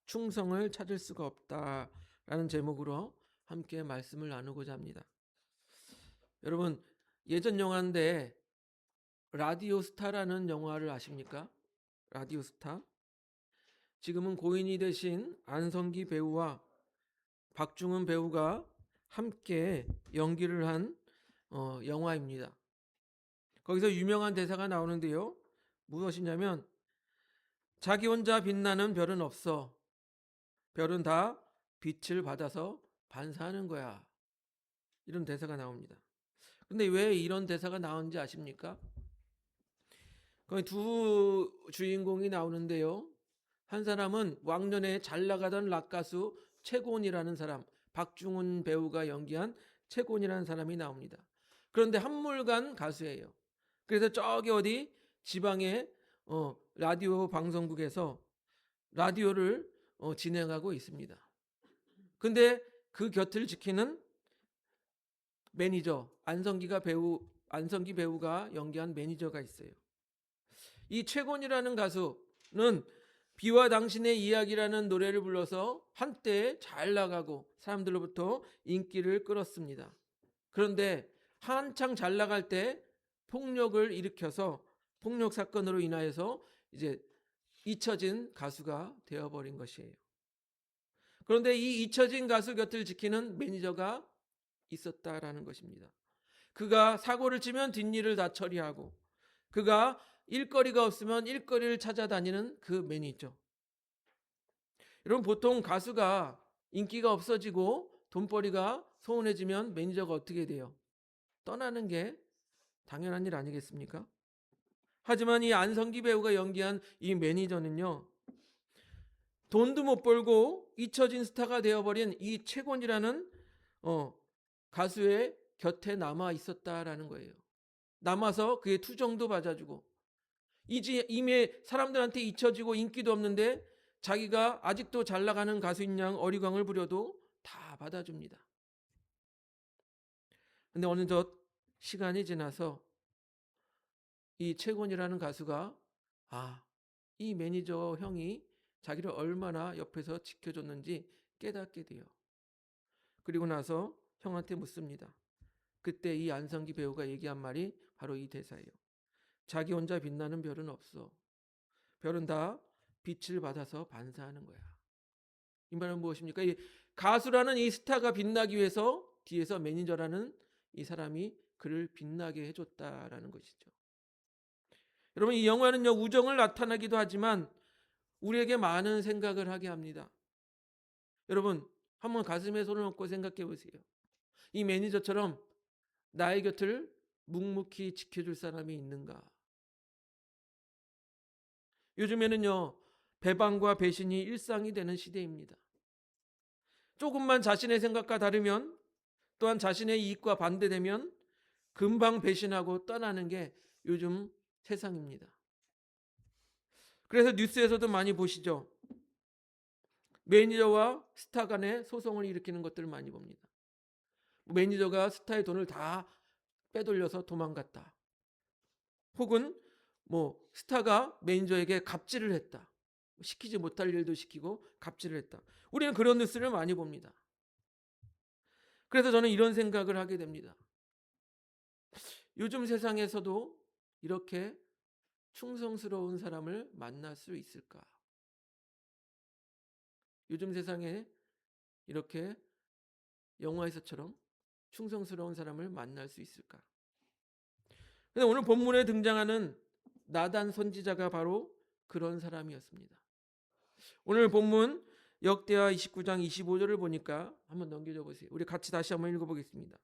충성을 찾을 수가 없다라는 제목으로 함께 말씀을 나누고자 합니다. 여러분, 예전 영화인데 라디오 스타라는 영화를 아십니까? 라디오 스타. 지금은 고인이 되신 안성기 배우와 박중훈 배우가 함께 연기를 한 영화입니다. 거기서 유명한 대사가 나오는데요. 무엇이냐면 자기 혼자 빛나는 별은 없어. 별은 다 빛을 받아서 반사하는 거야. 이런 대사가 나옵니다. 근데 왜 이런 대사가 나오는지 아십니까? 거기 두 주인공이 나오는데요. 한 사람은 왕년에 잘 나가던 락 가수 최곤이라는 사람, 박중훈 배우가 연기한 최곤이라는 사람이 나옵니다. 그런데 한물간 가수예요. 그래서 저기 어디 지방의 라디오 방송국에서 라디오를 진행하고 있습니다. 근데 그 곁을 지키는 매니저, 안성기 배우가 연기한 매니저가 있어요. 이 최곤이라는 가수는 비와 당신의 이야기라는 노래를 불러서 한때 잘 나가고 사람들로부터 인기를 끌었습니다. 그런데 한창 잘 나갈 때 폭력을 일으켜서 폭력 사건으로 인하여서 이제 잊혀진 가수가 되어버린 것이에요. 그런데 이 잊혀진 가수 곁을 지키는 매니저가 있었다라는 것입니다. 그가 사고를 치면 뒷일을 다 처리하고 그가 일거리가 없으면 일거리를 찾아다니는 그 매니저. 여러분, 보통 가수가 인기가 없어지고 돈벌이가 소원해지면 매니저가 어떻게 돼요? 떠나는 게 당연한 일 아니겠습니까? 하지만 이 안성기 배우가 연기한 이 매니저는요, 돈도 못 벌고 잊혀진 스타가 되어버린 이 최곤이라는 가수의 곁에 남아 있었다라는 거예요. 남아서 그의 투정도 받아주고 이미 사람들한테 잊혀지고 인기도 없는데 자기가 아직도 잘 나가는 가수인 양 어리광을 부려도 다 받아줍니다. 근데 어느덧 시간이 지나서 이 최곤이라는 가수가 이 매니저 형이 자기를 얼마나 옆에서 지켜줬는지 깨닫게 돼요. 그리고 나서 형한테 묻습니다. 그때 이 안성기 배우가 얘기한 말이 바로 이 대사예요. 자기 혼자 빛나는 별은 없어. 별은 다 빛을 받아서 반사하는 거야. 이 말은 무엇입니까? 이 가수라는 이 스타가 빛나기 위해서 뒤에서 매니저라는 이 사람이 그를 빛나게 해줬다라는 것이죠. 여러분, 이 영화는요, 우정을 나타나기도 하지만 우리에게 많은 생각을 하게 합니다. 여러분, 한번 가슴에 손을 얹고 생각해 보세요. 이 매니저처럼 나의 곁을 묵묵히 지켜줄 사람이 있는가? 요즘에는요, 배반과 배신이 일상이 되는 시대입니다. 조금만 자신의 생각과 다르면, 또한 자신의 이익과 반대되면 금방 배신하고 떠나는 게 요즘 세상입니다. 그래서 뉴스에서도 많이 보시죠. 매니저와 스타 간의 소송을 일으키는 것들을 많이 봅니다. 매니저가 스타의 돈을 다 빼돌려서 도망갔다. 혹은 스타가 매니저에게 갑질을 했다. 시키지 못할 일도 시키고 갑질을 했다. 우리는 그런 뉴스를 많이 봅니다. 그래서 저는 이런 생각을 하게 됩니다. 요즘 세상에서도 이렇게 충성스러운 사람을 만날 수 있을까? 요즘 세상에 이렇게 영화에서처럼 충성스러운 사람을 만날 수 있을까? 근데 오늘 본문에 등장하는 나단 선지자가 바로 그런 사람이었습니다. 오늘 본문 역대하 29장 25절을 보니까 한번 넘겨줘 보세요. 우리 같이 다시 한번 읽어보겠습니다.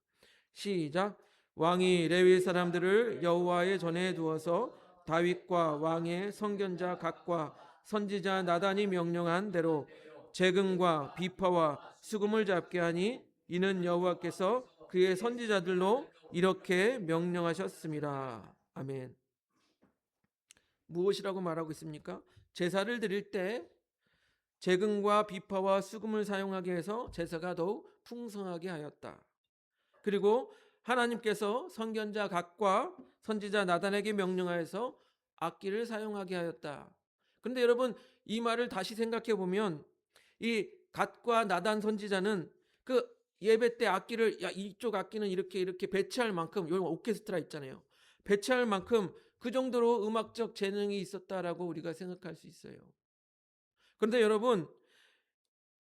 시작. 왕이 레위 사람들을 여호와의 전에 두어서 다윗과 왕의 선견자 각과 선지자 나단이 명령한 대로 재금과 비파와 수금을 잡게 하니 이는 여호와께서 그의 선지자들로 이렇게 명령하셨습니다. 아멘. 무엇이라고 말하고 있습니까? 제사를 드릴 때 재금과 비파와 수금을 사용하게 해서 제사가 더욱 풍성하게 하였다. 그리고 하나님께서 선견자 각과 선지자 나단에게 명령하여서 악기를 사용하게 하였다. 그런데 여러분, 이 말을 다시 생각해 보면 이 갓과 나단 선지자는 그 예배 때 악기를 야 이쪽 악기는 이렇게 배치할 만큼 요 오케스트라 있잖아요. 배치할 만큼 그 정도로 음악적 재능이 있었다라고 우리가 생각할 수 있어요. 그런데 여러분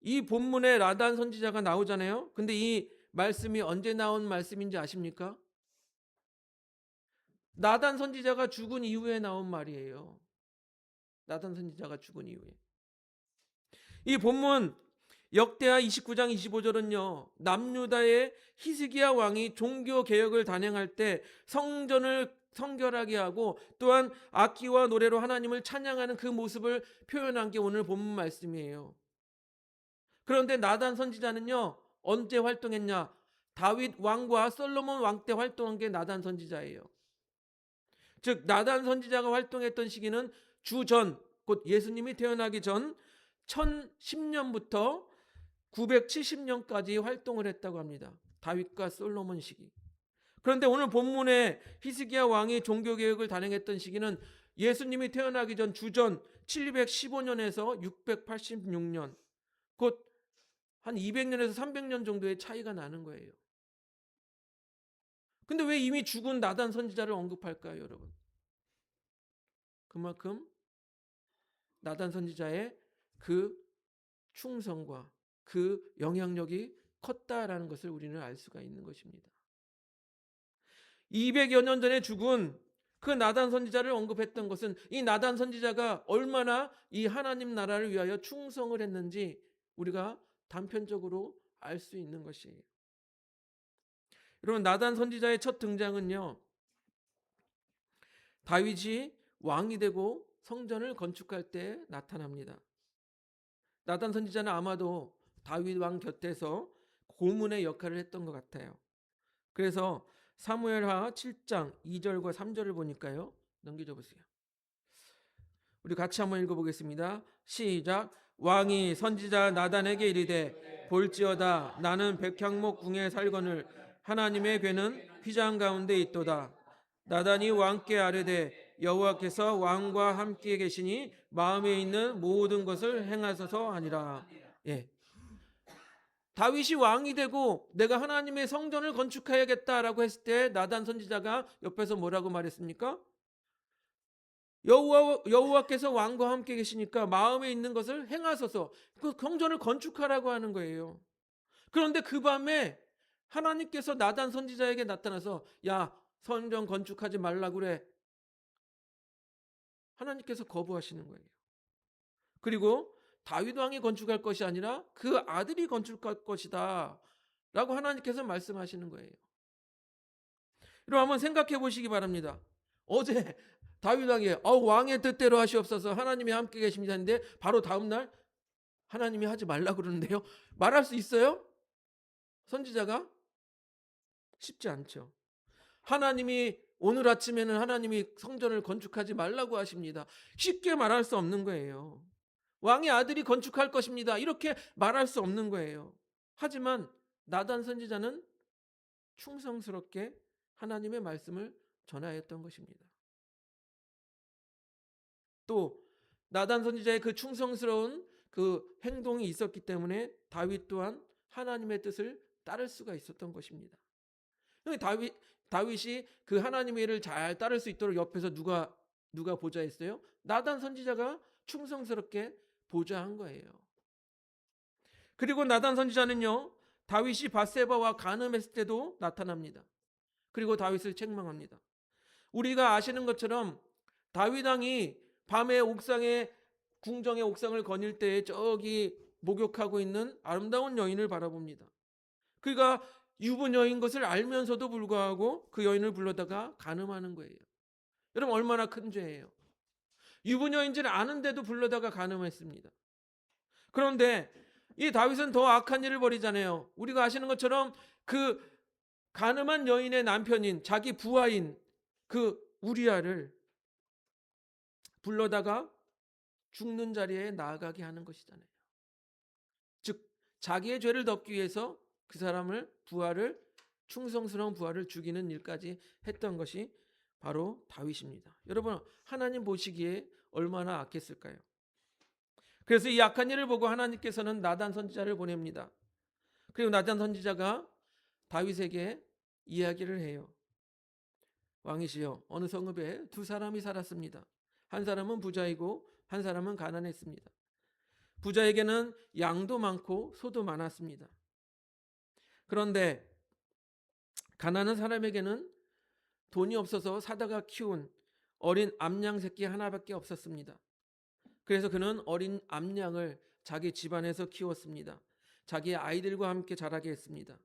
이 본문에 나단 선지자가 나오잖아요. 근데 이 말씀이 언제 나온 말씀인지 아십니까? 나단 선지자가 죽은 이후에 나온 말이에요. 나단 선지자가 죽은 이후에. 이 본문 역대하 29장 25절은요. 남유다의 히스기야 왕이 종교 개혁을 단행할 때 성전을 성결하게 하고 또한 악기와 노래로 하나님을 찬양하는 그 모습을 표현한 게 오늘 본문 말씀이에요. 그런데 나단 선지자는요. 언제 활동했냐? 다윗 왕과 솔로몬 왕 때 활동한 게 나단 선지자예요. 즉 나단 선지자가 활동했던 시기는 주전, 곧 예수님이 태어나기 전 1010년부터 970년까지 활동을 했다고 합니다. 다윗과 솔로몬 시기. 그런데 오늘 본문에 히스기야 왕이 종교개혁을 단행했던 시기는 예수님이 태어나기 전 주전 715년에서 686년, 곧 한 200년에서 300년 정도의 차이가 나는 거예요. 근데 왜 이미 죽은 나단 선지자를 언급할까요, 여러분? 그만큼 나단 선지자의 그 충성과 그 영향력이 컸다라는 것을 우리는 알 수가 있는 것입니다. 200여 년 전에 죽은 그 나단 선지자를 언급했던 것은 이 나단 선지자가 얼마나 이 하나님 나라를 위하여 충성을 했는지 우리가 단편적으로 알 수 있는 것이에요. 여러분 나단 선지자의 첫 등장은요. 다윗이 왕이 되고 성전을 건축할 때 나타납니다. 나단 선지자는 아마도 다윗 왕 곁에서 고문의 역할을 했던 것 같아요. 그래서 사무엘하 7장 2절과 3절을 보니까요. 넘겨줘 보세요. 우리 같이 한번 읽어보겠습니다. 시작. 왕이 선지자 나단에게 이르되 볼지어다 나는 백향목 궁에 살거늘 하나님의 궤는 휘장 가운데 있도다. 나단이 왕께 아뢰되 여호와께서 왕과 함께 계시니 마음에 있는 모든 것을 행하소서 하니라. 예. 다윗이 왕이 되고 내가 하나님의 성전을 건축해야겠다라고 했을 때 나단 선지자가 옆에서 뭐라고 말했습니까? 여호와께서 왕과 함께 계시니까 마음에 있는 것을 행하소서. 그 성전을 건축하라고 하는 거예요. 그런데 그 밤에 하나님께서 나단 선지자에게 나타나서 야 성전 건축하지 말라고 그래. 하나님께서 거부하시는 거예요. 그리고 다윗 왕이 건축할 것이 아니라 그 아들이 건축할 것이다 라고 하나님께서 말씀하시는 거예요. 여러분 한번 생각해 보시기 바랍니다. 어제 다윗 왕이 왕의 뜻대로 하시옵소서 하나님이 함께 계십니다 했는데 바로 다음날 하나님이 하지 말라 그러는데요. 말할 수 있어요? 선지자가? 쉽지 않죠. 하나님이 오늘 아침에는 하나님이 성전을 건축하지 말라고 하십니다. 쉽게 말할 수 없는 거예요. 왕의 아들이 건축할 것입니다. 이렇게 말할 수 없는 거예요. 하지만 나단 선지자는 충성스럽게 하나님의 말씀을 전하였던 것입니다. 또 나단 선지자의 그 충성스러운 그 행동이 있었기 때문에 다윗 또한 하나님의 뜻을 따를 수가 있었던 것입니다. 다윗이 그 하나님의 일을 잘 따를 수 있도록 옆에서 누가 보좌했어요? 나단 선지자가 충성스럽게 보좌한 거예요. 그리고 나단 선지자는요. 다윗이 밧세바와 간음했을 때도 나타납니다. 그리고 다윗을 책망합니다. 우리가 아시는 것처럼 다윗 왕이 밤에 옥상에 궁정의 옥상을 거닐 때 저기 목욕하고 있는 아름다운 여인을 바라봅니다. 그가 유부녀인 것을 알면서도 불구하고 그 여인을 불러다가 간음하는 거예요. 여러분 얼마나 큰 죄예요. 유부녀인지를 아는데도 불러다가 간음했습니다. 그런데 이 다윗은 더 악한 일을 벌이잖아요. 우리가 아시는 것처럼 그 간음한 여인의 남편인 자기 부하인 그 우리아를 불러다가 죽는 자리에 나아가게 하는 것이잖아요. 즉 자기의 죄를 덮기 위해서 그 사람을 충성스러운 부하를 죽이는 일까지 했던 것이 바로 다윗입니다. 여러분 하나님 보시기에 얼마나 악했을까요? 그래서 이 악한 일을 보고 하나님께서는 나단 선지자를 보냅니다. 그리고 나단 선지자가 다윗에게 이야기를 해요. 왕이시여, 어느 성읍에 두 사람이 살았습니다. 한 사람은 부자이고 한 사람은 가난했습니다. 부자에게는 양도 많고 소도 많았습니다. 그런데 가난한 사람에게는 돈이 없어서 사다가 키운 어린 암양 새끼 하나밖에 없었습니다. 그래서 그는 어린 암양을 자기 집안에서 키웠습니다. 자기의 아이들과 함께 자라게 했습니다.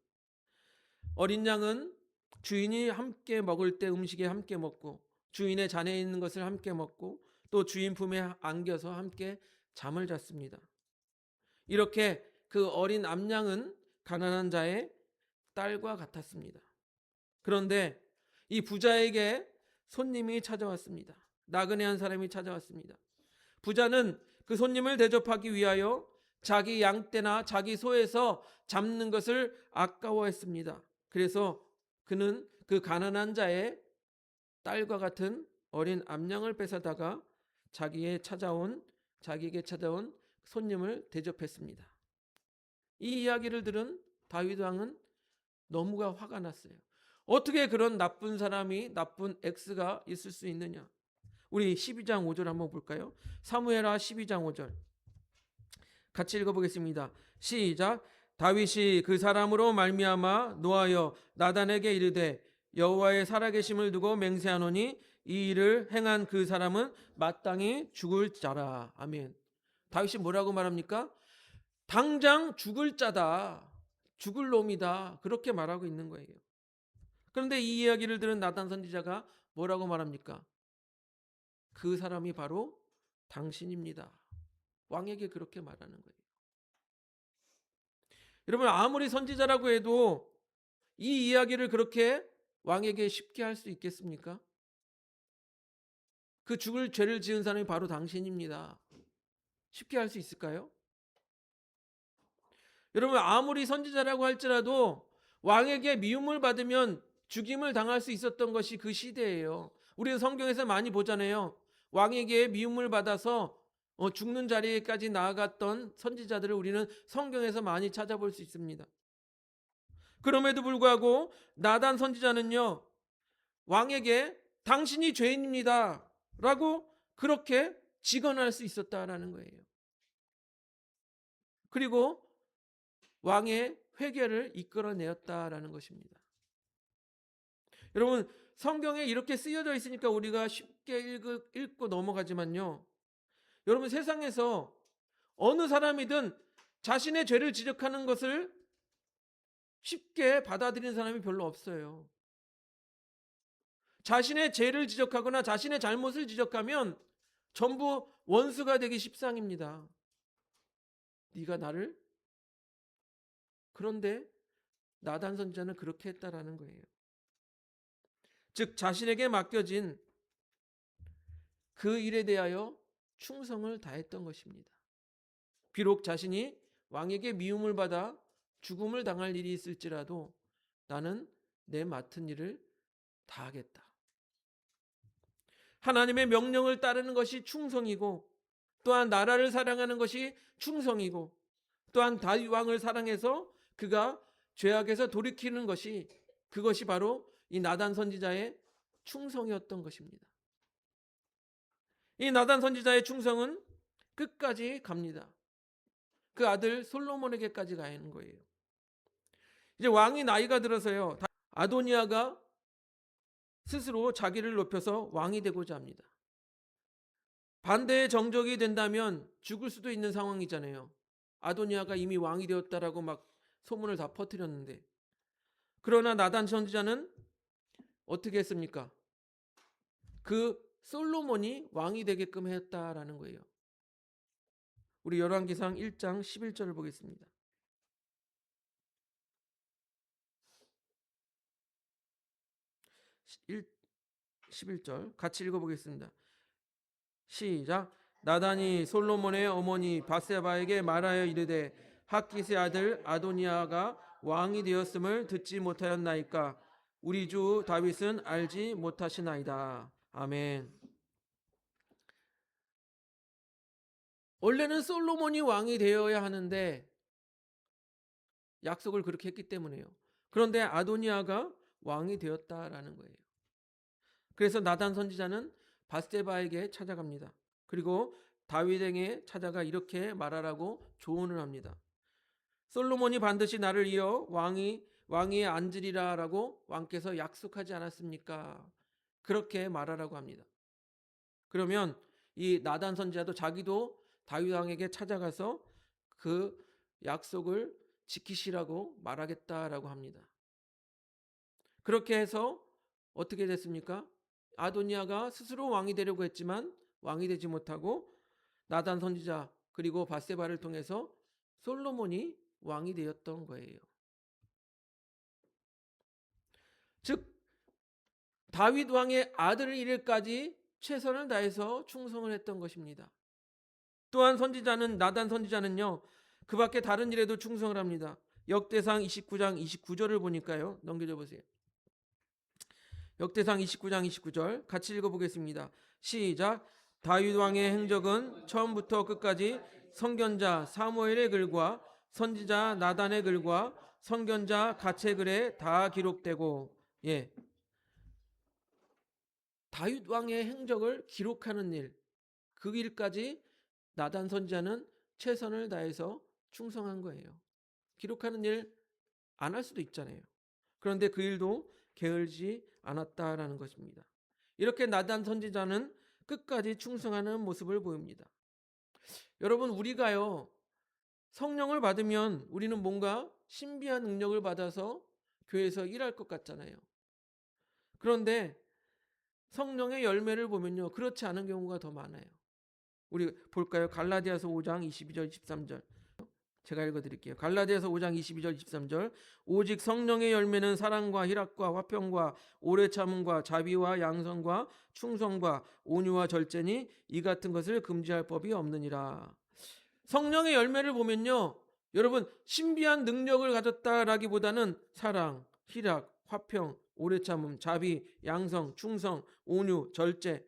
어린 양은 주인이 함께 먹을 때 음식에 함께 먹고 주인의 잔에 있는 것을 함께 먹고 또 주인 품에 안겨서 함께 잠을 잤습니다. 이렇게 그 어린 암양은 가난한 자의 딸과 같았습니다. 그런데 이 부자에게 손님이 찾아왔습니다. 나그네 한 사람이 찾아왔습니다. 부자는 그 손님을 대접하기 위하여 자기 양떼나 자기 소에서 잡는 것을 아까워했습니다. 그래서 그는 그 가난한 자의 딸과 같은 어린 암양을 뺏어다가 자기에게 찾아온 손님을 대접했습니다. 이 이야기를 들은 다윗 왕은 너무가 화가 났어요. 어떻게 그런 나쁜 사람이, 나쁜 X가 있을 수 있느냐? 우리 12장 5절 한번 볼까요? 사무엘하 12장 5절 같이 읽어보겠습니다. 시작. 다윗이 그 사람으로 말미암아 노하여 나단에게 이르되 여호와의 살아계심을 두고 맹세하노니 이 일을 행한 그 사람은 마땅히 죽을 자라. 아멘. 다윗이 뭐라고 말합니까? 당장 죽을 자다. 죽을 놈이다. 그렇게 말하고 있는 거예요. 그런데 이 이야기를 들은 나단 선지자가 뭐라고 말합니까? 그 사람이 바로 당신입니다. 왕에게 그렇게 말하는 거예요. 여러분, 아무리 선지자라고 해도 이 이야기를 그렇게 왕에게 쉽게 할 수 있겠습니까? 그 죽을 죄를 지은 사람이 바로 당신입니다. 쉽게 할 수 있을까요? 여러분, 아무리 선지자라고 할지라도 왕에게 미움을 받으면 죽임을 당할 수 있었던 것이 그 시대예요. 우리는 성경에서 많이 보잖아요. 왕에게 미움을 받아서 죽는 자리에까지 나아갔던 선지자들을 우리는 성경에서 많이 찾아볼 수 있습니다. 그럼에도 불구하고 나단 선지자는요, 왕에게 당신이 죄인입니다 라고 그렇게 직언할 수 있었다라는 거예요. 그리고 왕의 회개를 이끌어내었다라는 것입니다. 여러분, 성경에 이렇게 쓰여져 있으니까 우리가 쉽게 읽고 넘어가지만요, 여러분, 세상에서 어느 사람이든 자신의 죄를 지적하는 것을 쉽게 받아들이는 사람이 별로 없어요. 자신의 죄를 지적하거나 자신의 잘못을 지적하면 전부 원수가 되기 십상입니다. 네가 나를? 그런데 나단 선지자는 그렇게 했다라는 거예요. 즉 자신에게 맡겨진 그 일에 대하여 충성을 다했던 것입니다. 비록 자신이 왕에게 미움을 받아 죽음을 당할 일이 있을지라도 나는 내 맡은 일을 다하겠다. 하나님의 명령을 따르는 것이 충성이고 또한 나라를 사랑하는 것이 충성이고 또한 다윗 왕을 사랑해서 그가 죄악에서 돌이키는 것이 그것이 바로 이 나단 선지자의 충성이었던 것입니다. 이 나단 선지자의 충성은 끝까지 갑니다. 그 아들 솔로몬에게까지 가는 거예요. 이제 왕이 나이가 들어서요, 아도니아가 스스로 자기를 높여서 왕이 되고자 합니다. 반대의 정적이 된다면 죽을 수도 있는 상황이잖아요. 아도니아가 이미 왕이 되었다라고 막 소문을 다 퍼뜨렸는데, 그러나 나단 선지자는 어떻게 했습니까? 그 솔로몬이 왕이 되게끔 했다라는 거예요. 우리 열왕기상 1장 11절을 보겠습니다. 11절 같이 읽어보겠습니다. 시작. 나단이 솔로몬의 어머니 바세바에게 말하여 이르되 핫깃의 아들 아도니아가 왕이 되었음을 듣지 못하였나이까? 우리 주 다윗은 알지 못하시나이다. 아멘. 원래는 솔로몬이 왕이 되어야 하는데 약속을 그렇게 했기 때문에요. 그런데 아도니아가 왕이 되었다라는 거예요. 그래서 나단 선지자는 바세바에게 찾아갑니다. 그리고 다윗에게 찾아가 이렇게 말하라고 조언을 합니다. 솔로몬이 반드시 나를 이어 왕위에 앉으리라라고 왕께서 약속하지 않았습니까? 그렇게 말하라고 합니다. 그러면 이 나단 선지자도 자기도 다윗 왕에게 찾아가서 그 약속을 지키시라고 말하겠다라고 합니다. 그렇게 해서 어떻게 됐습니까? 아도니아가 스스로 왕이 되려고 했지만 왕이 되지 못하고 나단 선지자 그리고 바세바를 통해서 솔로몬이 왕이 되었던 거예요. 즉 다윗 왕의 아들을 이르기까지 최선을 다해서 충성을 했던 것입니다. 또한 나단 선지자는요. 그 밖에 다른 일에도 충성을 합니다. 역대상 29장 29절을 보니까요. 넘겨줘 보세요. 역대상 29장 29절 같이 읽어보겠습니다. 시작. 다윗 왕의 행적은 처음부터 끝까지 선견자 사무엘의 글과 선지자 나단의 글과 선견자 갓의 글에 다 기록되고 다윗 왕의 행적을 기록하는 일, 그 일까지 나단 선지자는 최선을 다해서 충성한 거예요. 기록하는 일 안 할 수도 있잖아요. 그런데 그 일도 게을지 않았다라는 것입니다. 이렇게 나단 선지자는 끝까지 충성하는 모습을 보입니다. 여러분 우리가요 성령을 받으면 우리는 뭔가 신비한 능력을 받아서 교회에서 일할 것 같잖아요. 그런데 성령의 열매를 보면요 그렇지 않은 경우가 더 많아요. 우리 볼까요? 갈라디아서 5장 22절 23절 제가 읽어드릴게요. 갈라디아서 5장 22절 23절 오직 성령의 열매는 사랑과 희락과 화평과 오래 참음과 자비와 양선과 충성과 온유와 절제니 이 같은 것을 금지할 법이 없느니라. 성령의 열매를 보면요 여러분 신비한 능력을 가졌다라기보다는 사랑, 희락, 화평, 오래 참음, 자비, 양성, 충성, 온유, 절제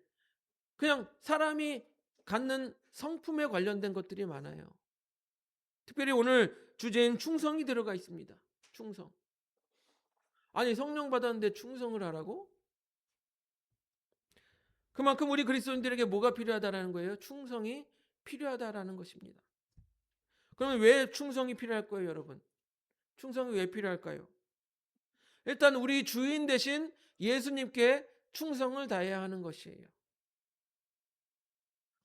그냥 사람이 갖는 성품에 관련된 것들이 많아요. 특별히 오늘 주제인 충성이 들어가 있습니다. 충성. 아니 성령 받았는데 충성을 하라고? 그만큼 우리 그리스도인들에게 뭐가 필요하다라는 거예요? 충성이 필요하다라는 것입니다. 그러면 왜 충성이 필요할 거예요, 여러분? 충성이 왜 필요할까요? 일단 우리 주인 대신 예수님께 충성을 다해야 하는 것이에요.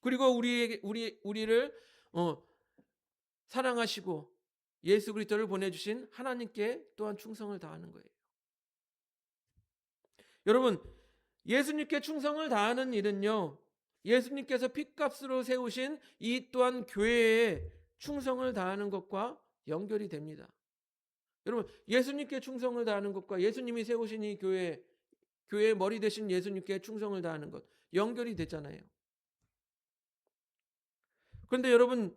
그리고 우리를 사랑하시고 예수 그리스도를 보내주신 하나님께 또한 충성을 다하는 거예요. 여러분 예수님께 충성을 다하는 일은요 예수님께서 핏값으로 세우신 이 또한 교회에 충성을 다하는 것과 연결이 됩니다. 여러분 예수님께 충성을 다하는 것과 예수님이 세우신 이 교회의 머리 대신 예수님께 충성을 다하는 것 연결이 되잖아요. 그런데 여러분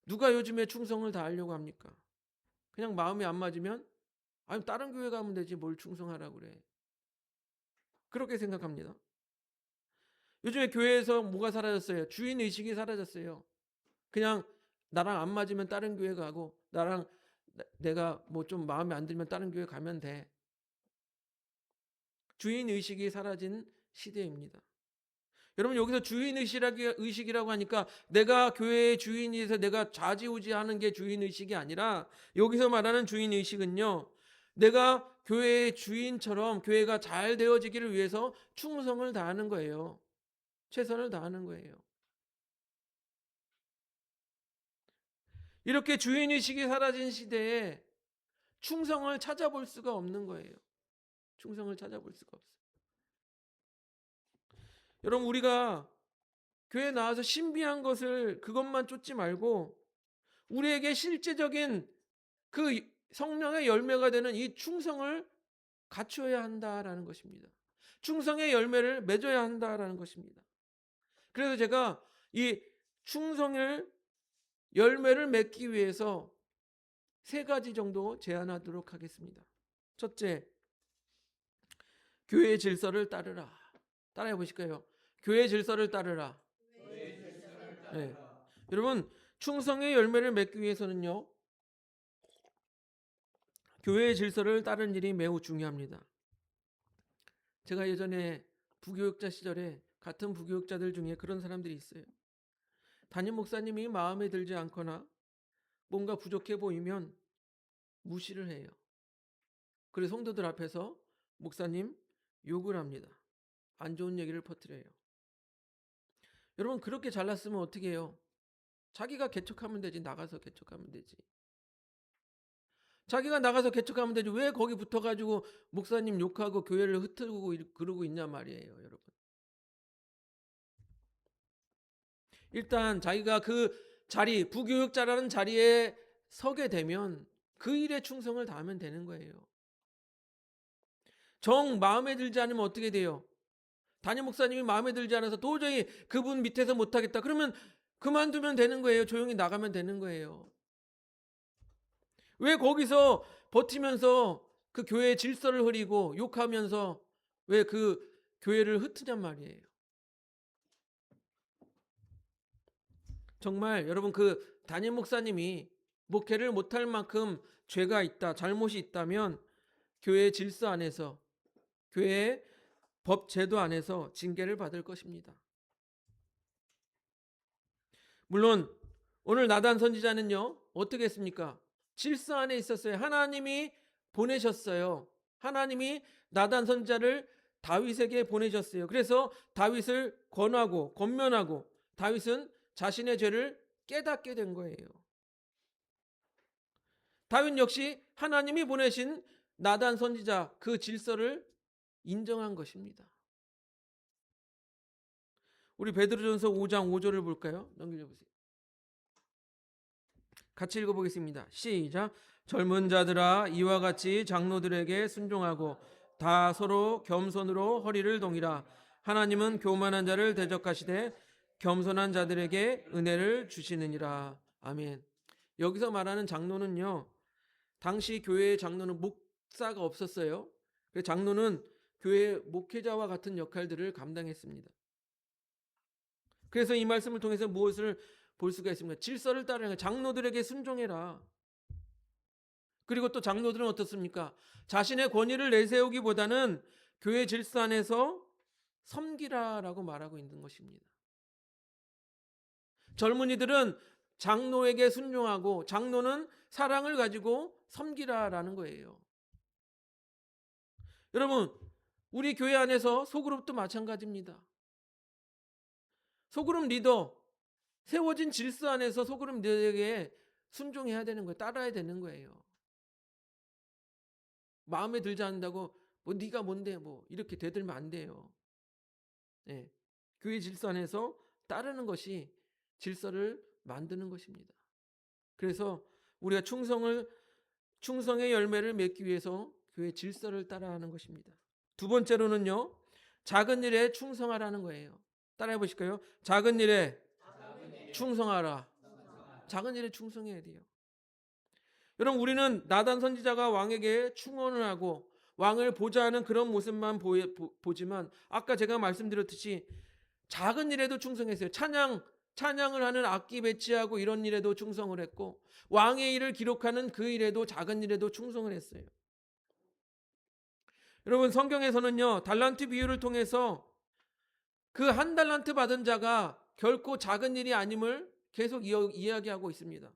누가 요즘에 충성을 다하려고 합니까? 그냥 마음이 안 맞으면 아니 다른 교회 가면 되지 뭘 충성하라고 그래. 그렇게 생각합니다. 요즘에 교회에서 뭐가 사라졌어요? 주인의식이 사라졌어요. 그냥 나랑 안 맞으면 다른 교회 가고 내가 뭐 좀 마음에 안 들면 다른 교회 가면 돼. 주인의식이 사라진 시대입니다. 여러분 여기서 주인의식이라고 하니까 내가 교회의 주인이 돼서 내가 좌지우지하는 게 주인의식이 아니라 여기서 말하는 주인의식은요. 내가 교회의 주인처럼 교회가 잘 되어지기를 위해서 충성을 다하는 거예요. 최선을 다하는 거예요. 이렇게 주인의식이 사라진 시대에 충성을 찾아볼 수가 없는 거예요. 충성을 찾아볼 수가 없어요. 여러분 우리가 교회 나와서 신비한 것을 그것만 쫓지 말고 우리에게 실제적인 그 성령의 열매가 되는 이 충성을 갖춰야 한다라는 것입니다. 충성의 열매를 맺어야 한다라는 것입니다. 그래서 제가 이 충성의 열매를 맺기 위해서 3가지 정도 제안하도록 하겠습니다. 첫째, 교회의 질서를 따르라. 따라해 보실까요? 교회의 질서를 따르라. 네. 여러분, 충성의 열매를 맺기 위해서는요, 교회의 질서를 따르는 일이 매우 중요합니다. 제가 예전에 부교육자 시절에 같은 부교육자들 중에 그런 사람들이 있어요. 담임 목사님이 마음에 들지 않거나 뭔가 부족해 보이면 무시를 해요. 그래서 성도들 앞에서 목사님 욕을 합니다. 안 좋은 얘기를 퍼뜨려요. 여러분, 그렇게 잘났으면 어떻게 해요? 자기가 개척하면 되지. 나가서 개척하면 되지. 자기가 나가서 개척하면 되지. 왜 거기 붙어가지고 목사님 욕하고 교회를 흩트고 그러고 있냐 말이에요, 여러분. 일단 자기가 그 자리, 부교육자라는 자리에 서게 되면 그 일에 충성을 다하면 되는 거예요. 정 마음에 들지 않으면 어떻게 돼요? 담임 목사님이 마음에 들지 않아서 도저히 그분 밑에서 못하겠다. 그러면 그만두면 되는 거예요. 조용히 나가면 되는 거예요. 왜 거기서 버티면서 그 교회의 질서를 흐리고 욕하면서 왜 그 교회를 흩으냔 말이에요. 정말 여러분, 그 담임 목사님이 목회를 못할 만큼 죄가 있다, 잘못이 있다면 교회의 질서 안에서, 교회의 법 제도 안에서 징계를 받을 것입니다. 물론 오늘 나단 선지자는요, 어떻게 했습니까? 질서 안에 있었어요. 하나님이 보내셨어요. 하나님이 나단 선지자를 다윗에게 보내셨어요. 그래서 다윗을 권하고 권면하고 다윗은 자신의 죄를 깨닫게 된 거예요. 다윗 역시 하나님이 보내신 나단 선지자 그 질서를 인정한 것입니다. 우리 베드로전서 5장 5절을 볼까요? 넘겨보세요. 같이 읽어보겠습니다. 시작. 젊은 자들아 이와 같이 장로들에게 순종하고 다 서로 겸손으로 허리를 동이라. 하나님은 교만한 자를 대적하시되 겸손한 자들에게 은혜를 주시느니라. 아멘. 여기서 말하는 장로는요, 당시 교회의 장로는 목사가 없었어요. 그래서 장로는 교회 목회자와 같은 역할들을 감당했습니다. 그래서 이 말씀을 통해서 무엇을 볼 수가 있습니까? 질서를 따르는 장로들에게 순종해라. 그리고 또 장로들은 어떻습니까? 자신의 권위를 내세우기보다는 교회 질서 안에서 섬기라라고 말하고 있는 것입니다. 젊은이들은 장로에게 순종하고 장로는 사랑을 가지고 섬기라라는 거예요. 여러분, 우리 교회 안에서 소그룹도 마찬가지입니다. 소그룹 리더, 세워진 질서 안에서 소그룹 리더에게 순종해야 되는 거예요. 따라야 되는 거예요. 마음에 들지 않는다고 뭐 네가 뭔데 뭐 이렇게 대들면 안 돼요. 네. 교회 질서 안에서 따르는 것이 질서를 만드는 것입니다. 그래서 우리가 충성의 열매를 맺기 위해서 교회 질서를 따라하는 것입니다. 두 번째로는요, 작은 일에 충성하라는 거예요. 따라해 보실까요? 작은 일에 충성하라. 작은 일에 충성해야 돼요. 여러분, 우리는 나단 선지자가 왕에게 충원을 하고 왕을 보좌하는 그런 모습만 보지만 아까 제가 말씀드렸듯이 작은 일에도 충성했어요. 찬양을 하는 악기 배치하고 이런 일에도 충성을 했고 왕의 일을 기록하는 그 일에도 작은 일에도 충성을 했어요. 여러분, 성경에서는요, 달란트 비유를 통해서 그 한 달란트 받은 자가 결코 작은 일이 아님을 계속 이야기하고 있습니다.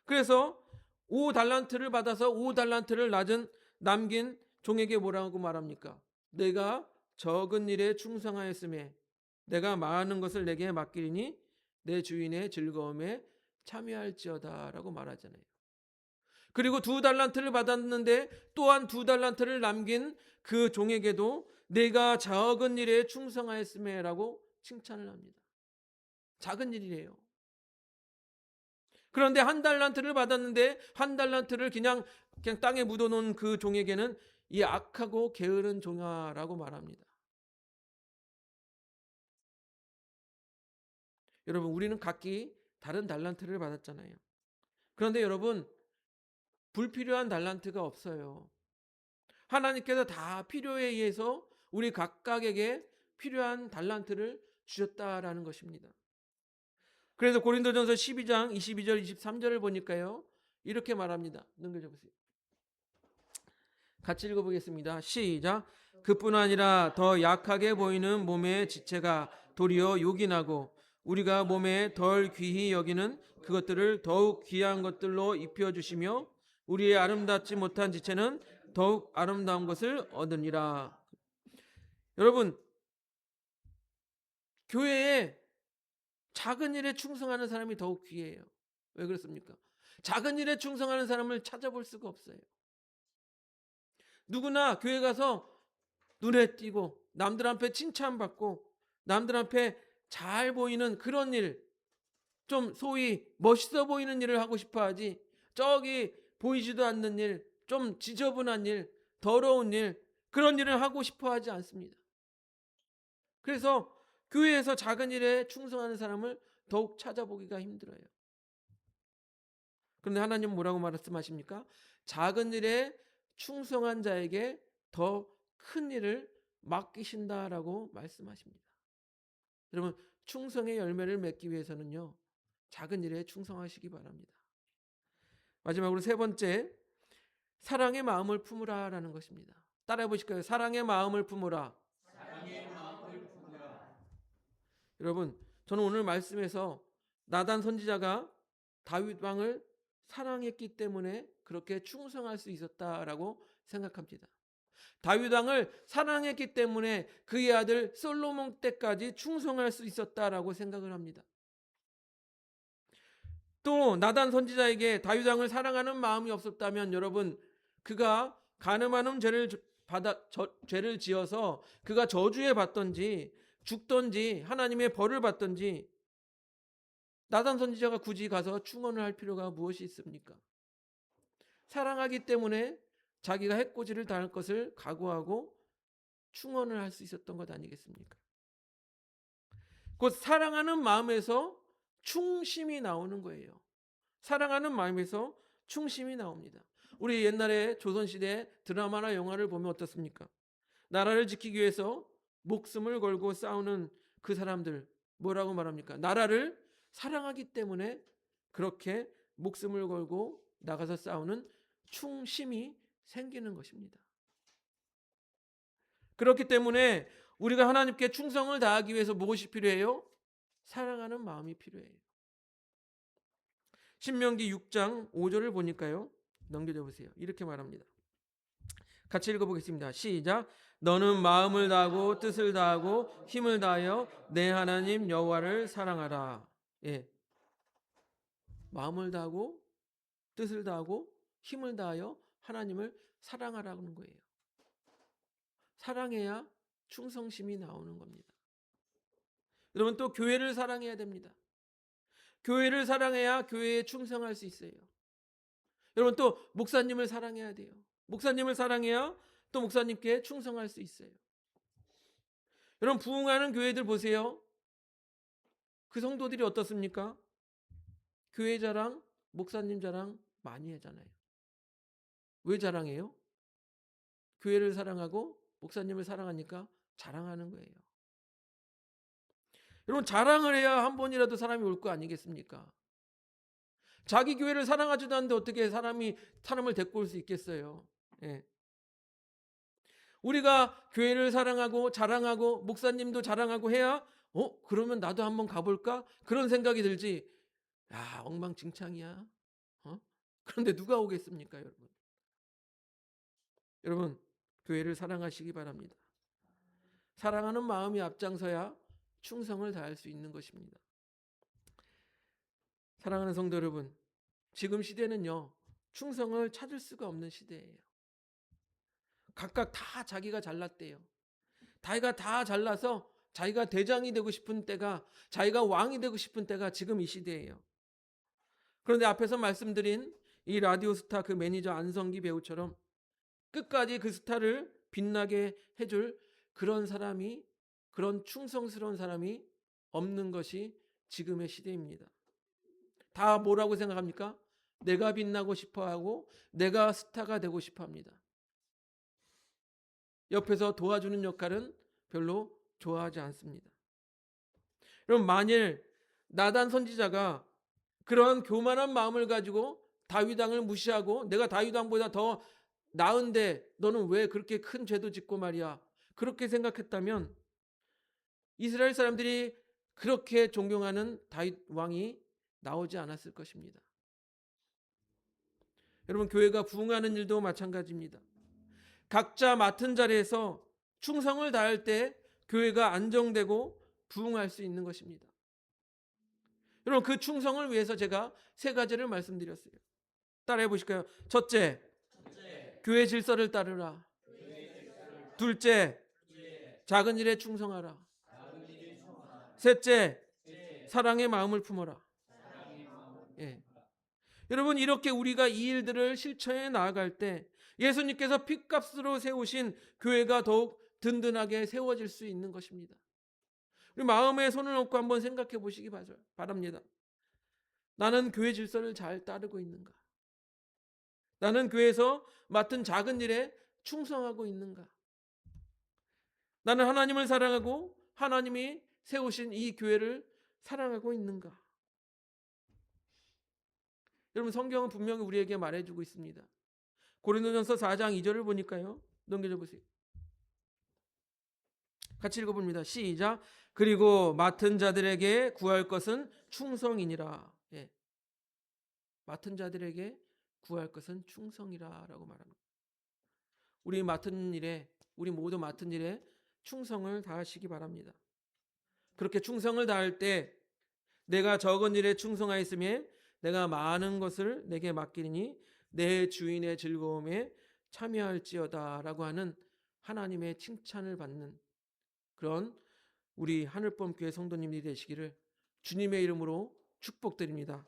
그래서 5달란트를 받아서 5달란트를 남긴 종에게 뭐라고 말합니까? 내가 적은 일에 충성하였음에 내가 많은 것을 내게 맡기리니 내 주인의 즐거움에 참여할지어다 라고 말하잖아요. 그리고 2달란트를 받았는데 또한 2달란트를 남긴 그 종에게도 내가 적은 일에 충성하였음에 라고 칭찬을 합니다. 작은 일이래요. 그런데 1달란트를 받았는데 1달란트를 그냥 땅에 묻어놓은 그 종에게는 이 악하고 게으른 종아라고 말합니다. 여러분, 우리는 각기 다른 달란트를 받았잖아요. 그런데 여러분, 불필요한 달란트가 없어요. 하나님께서 다 필요에 의해서 우리 각각에게 필요한 달란트를 주셨다라는 것입니다. 그래서 고린도전서 12장 22절 23절을 보니까요, 이렇게 말합니다. 넘겨줘 보세요. 같이 읽어보겠습니다. 시작. 그뿐 아니라 더 약하게 보이는 몸의 지체가 도리어 요긴하고 우리가 몸에 덜 귀히 여기는 그것들을 더욱 귀한 것들로 입혀주시며 우리의 아름답지 못한 지체는 더욱 아름다운 것을 얻으니라. 여러분, 교회에 작은 일에 충성하는 사람이 더욱 귀해요. 왜 그렇습니까? 작은 일에 충성하는 사람을 찾아볼 수가 없어요. 누구나 교회 가서 눈에 띄고 남들 앞에 칭찬받고 남들 앞에 잘 보이는 그런 일, 좀 소위 멋있어 보이는 일을 하고 싶어 하지, 저기 보이지도 않는 일, 좀 지저분한 일, 더러운 일, 그런 일을 하고 싶어 하지 않습니다. 그래서 교회에서 작은 일에 충성하는 사람을 더욱 찾아보기가 힘들어요. 그런데 하나님은 뭐라고 말씀하십니까? 작은 일에 충성한 자에게 더 큰 일을 맡기신다라고 말씀하십니다. 여러분, 충성의 열매를 맺기 위해서는요, 작은 일에 충성하시기 바랍니다. 마지막으로 세 번째, 사랑의 마음을 품으라라는 것입니다. 따라해 보실까요? 사랑의 마음을 품으라. 사랑의 마음을 품으라. 여러분, 저는 오늘 말씀에서 나단 선지자가 다윗 왕을 사랑했기 때문에 그렇게 충성할 수 있었다라고 생각합니다. 다윗 왕을 사랑했기 때문에 그의 아들 솔로몬 때까지 충성할 수 있었다라고 생각을 합니다. 또 나단 선지자에게 다윗 왕을 사랑하는 마음이 없었다면 여러분, 그가 간음하는 죄를 지어서 그가 저주에 받던지 죽던지 하나님의 벌을 받던지 나단 선지자가 굳이 가서 충원을 할 필요가 무엇이 있습니까? 사랑하기 때문에 자기가 해코지를 당할 것을 각오하고 충원을 할 수 있었던 것 아니겠습니까? 곧 사랑하는 마음에서 충심이 나오는 거예요. 사랑하는 마음에서 충심이 나옵니다. 우리 옛날에 조선시대 드라마나 영화를 보면 어떻습니까? 나라를 지키기 위해서 목숨을 걸고 싸우는 그 사람들, 뭐라고 말합니까? 나라를 사랑하기 때문에 그렇게 목숨을 걸고 나가서 싸우는 충심이 생기는 것입니다. 그렇기 때문에 우리가 하나님께 충성을 다하기 위해서 무엇이 필요해요? 사랑하는 마음이 필요해요. 신명기 6장 5절을 보니까요, 넘겨줘 보세요. 이렇게 말합니다. 같이 읽어보겠습니다. 시작. 너는 마음을 다하고 뜻을 다하고 힘을 다하여 내 하나님 여호와를 사랑하라. 예, 마음을 다하고 뜻을 다하고 힘을 다하여 하나님을 사랑하라는 거예요. 사랑해야 충성심이 나오는 겁니다. 여러분, 또 교회를 사랑해야 됩니다. 교회를 사랑해야 교회에 충성할 수 있어요. 여러분, 또 목사님을 사랑해야 돼요. 목사님을 사랑해야 또 목사님께 충성할 수 있어요. 여러분, 부흥하는 교회들 보세요. 그 성도들이 어떻습니까? 교회 자랑, 목사님 자랑 많이 하잖아요. 왜 자랑해요? 교회를 사랑하고 목사님을 사랑하니까 자랑하는 거예요. 여러분, 자랑을 해야 한 번이라도 사람이 올 거 아니겠습니까? 자기 교회를 사랑하지도 않는데 어떻게 사람을 데리고 올 수 있겠어요? 예. 우리가 교회를 사랑하고 자랑하고 목사님도 자랑하고 해야 그러면 나도 한번 가볼까? 그런 생각이 들지. 야, 엉망진창이야. 그런데 누가 오겠습니까, 여러분? 여러분, 교회를 사랑하시기 바랍니다. 사랑하는 마음이 앞장서야 충성을 다할 수 있는 것입니다. 사랑하는 성도 여러분, 지금 시대는요, 충성을 찾을 수가 없는 시대예요. 각각 다 자기가 잘났대요. 자기가 다 잘나서 자기가 대장이 되고 싶은 때가, 자기가 왕이 되고 싶은 때가 지금 이 시대예요. 그런데 앞에서 말씀드린 이 라디오 스타 그 매니저 안성기 배우처럼 끝까지 그 스타를 빛나게 해줄 그런 사람이, 그런 충성스러운 사람이 없는 것이 지금의 시대입니다. 다 뭐라고 생각합니까? 내가 빛나고 싶어하고 내가 스타가 되고 싶어합니다. 옆에서 도와주는 역할은 별로 좋아하지 않습니다. 여러분, 만일 나단 선지자가 그러한 교만한 마음을 가지고 다윗 왕을 무시하고 내가 다윗 왕보다 더 나은데 너는 왜 그렇게 큰 죄도 짓고 말이야, 그렇게 생각했다면 이스라엘 사람들이 그렇게 존경하는 다윗 왕이 나오지 않았을 것입니다. 여러분, 교회가 부흥하는 일도 마찬가지입니다. 각자 맡은 자리에서 충성을 다할 때 교회가 안정되고 부흥할 수 있는 것입니다. 여러분, 그 충성을 위해서 제가 세 가지를 말씀드렸어요. 따라해 보실까요? 첫째, 교회 질서를 따르라. 둘째, 작은 일에 충성하라. 셋째, 사랑의 마음을 품어라. 예. 여러분, 이렇게 우리가 이 일들을 실천해 나아갈 때 예수님께서 핏값으로 세우신 교회가 더욱 든든하게 세워질 수 있는 것입니다. 우리 마음에 손을 얹고 한번 생각해 보시기 바랍니다. 나는 교회 질서를 잘 따르고 있는가? 나는 교회에서 맡은 작은 일에 충성하고 있는가? 나는 하나님을 사랑하고 하나님이 세우신 이 교회를 사랑하고 있는가? 여러분, 성경은 분명히 우리에게 말해주고 있습니다. 고린도전서 4장 2절을 보니까요. 넘겨줘 보세요. 같이 읽어봅니다. 시작. 그리고 맡은 자들에게 구할 것은 충성이니라. 예. 맡은 자들에게 구할 것은 충성이라라고 말합니다. 우리 모두 맡은 일에 충성을 다하시기 바랍니다. 그렇게 충성을 다할 때 내가 적은 일에 충성하였으며 내가 많은 것을 내게 맡기니 내 주인의 즐거움에 참여할지어다라고 하는 하나님의 칭찬을 받는 그런 우리 하늘범 교회 성도님들이 되시기를 주님의 이름으로 축복드립니다.